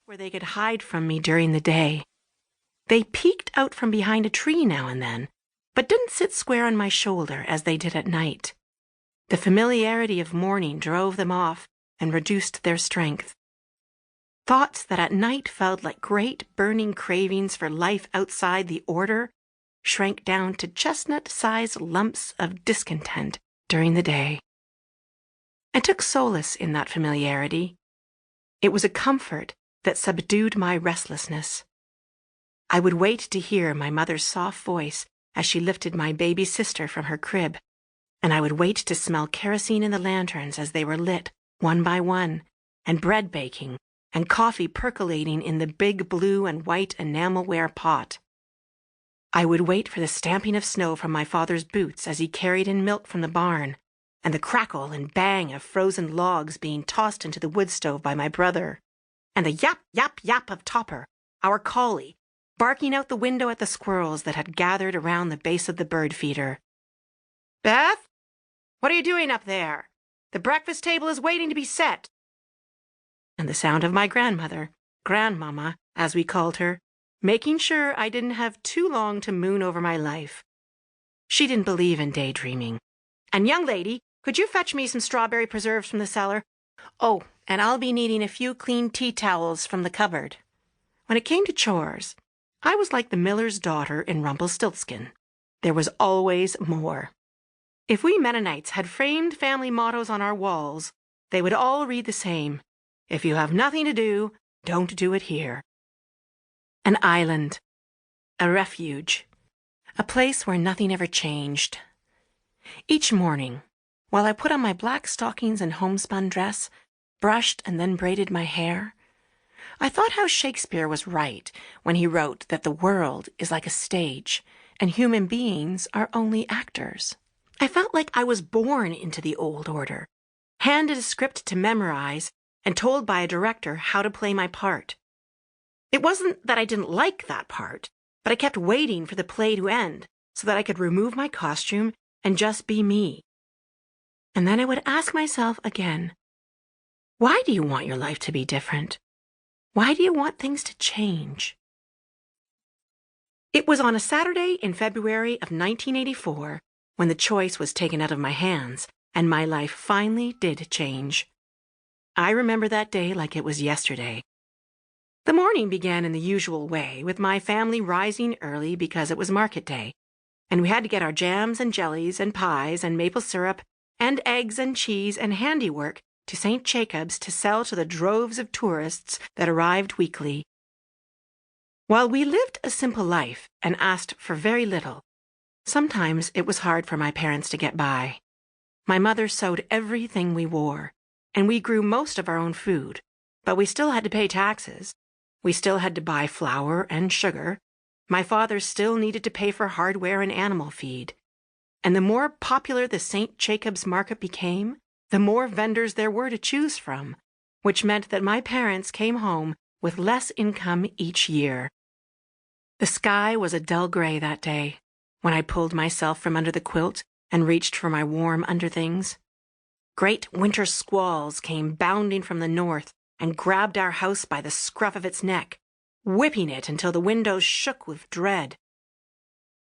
where they could hide from me during the day. They peeked out from behind a tree now and then, but didn't sit square on my shoulder as they did at night. The familiarity of morning drove them off and reduced their strength. Thoughts that at night felt like great burning cravings for life outside the order shrank down to chestnut-sized lumps of discontent during the day. I took solace in that familiarity. It was a comfort that subdued my restlessness. I would wait to hear my mother's soft voice as she lifted my baby sister from her crib, and I would wait to smell kerosene in the lanterns as they were lit, one by one, and bread baking, and coffee percolating in the big blue and white enamel-ware pot. I would wait for the stamping of snow from my father's boots as he carried in milk from the barn, and the crackle and bang of frozen logs being tossed into the wood stove by my brother, and the yap, yap, yap of Topper, our collie, barking out the window at the squirrels that had gathered around the base of the bird feeder. "Beth, what are you doing up there? The breakfast table is waiting to be set." And the sound of my grandmother, Grandmama, as we called her, making sure I didn't have too long to moon over my life. She didn't believe in daydreaming. "And young lady, could you fetch me some strawberry preserves from the cellar? Oh, and I'll be needing a few clean tea towels from the cupboard." When it came to chores, I was like the miller's daughter in Rumpelstiltskin. There was always more. If we Mennonites had framed family mottos on our walls, they would all read the same. If you have nothing to do, don't do it here. An island, a refuge, a place where nothing ever changed. Each morning, while I put on my black stockings and homespun dress, brushed and then braided my hair, I thought how Shakespeare was right when he wrote that the world is like a stage and human beings are only actors. I felt like I was born into the old order, handed a script to memorize and told by a director how to play my part. It wasn't that I didn't like that part, but I kept waiting for the play to end so that I could remove my costume and just be me. And then I would ask myself again, why do you want your life to be different? Why do you want things to change? It was on a Saturday in February of 1984 when the choice was taken out of my hands and my life finally did change. I remember that day like it was yesterday. The morning began in the usual way, with my family rising early because it was market day, and we had to get our jams and jellies and pies and maple syrup and eggs and cheese and handiwork to St. Jacob's to sell to the droves of tourists that arrived weekly. While we lived a simple life and asked for very little, sometimes it was hard for my parents to get by. My mother sewed everything we wore, and we grew most of our own food, but we still had to pay taxes. We still had to buy flour and sugar. My father still needed to pay for hardware and animal feed. And the more popular the St. Jacob's market became, the more vendors there were to choose from, which meant that my parents came home with less income each year. The sky was a dull gray that day when I pulled myself from under the quilt and reached for my warm underthings. Great winter squalls came bounding from the north and grabbed our house by the scruff of its neck, whipping it until the windows shook with dread.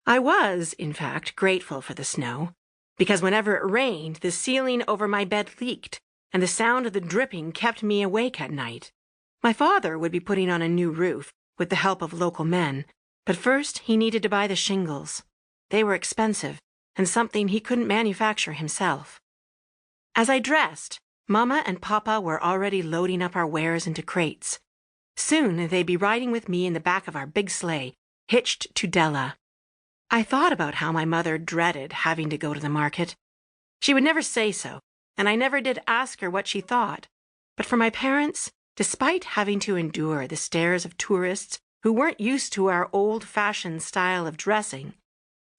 I was, in fact, grateful for the snow, because whenever it rained, the ceiling over my bed leaked, and the sound of the dripping kept me awake at night. My father would be putting on a new roof with the help of local men, but first he needed to buy the shingles. They were expensive, and something he couldn't manufacture himself. As I dressed, Mama and Papa were already loading up our wares into crates. Soon they'd be riding with me in the back of our big sleigh, hitched to Della. I thought about how my mother dreaded having to go to the market. She would never say so, and I never did ask her what she thought. But for my parents, despite having to endure the stares of tourists who weren't used to our old-fashioned style of dressing,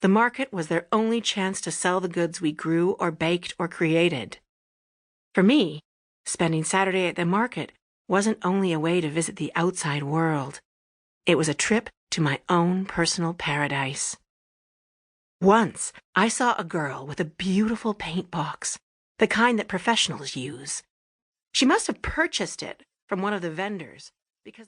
the market was their only chance to sell the goods we grew or baked or created. For me, spending Saturday at the market wasn't only a way to visit the outside world. It was a trip to my own personal paradise. Once, I saw a girl with a beautiful paint box, the kind that professionals use. She must have purchased it from one of the vendors because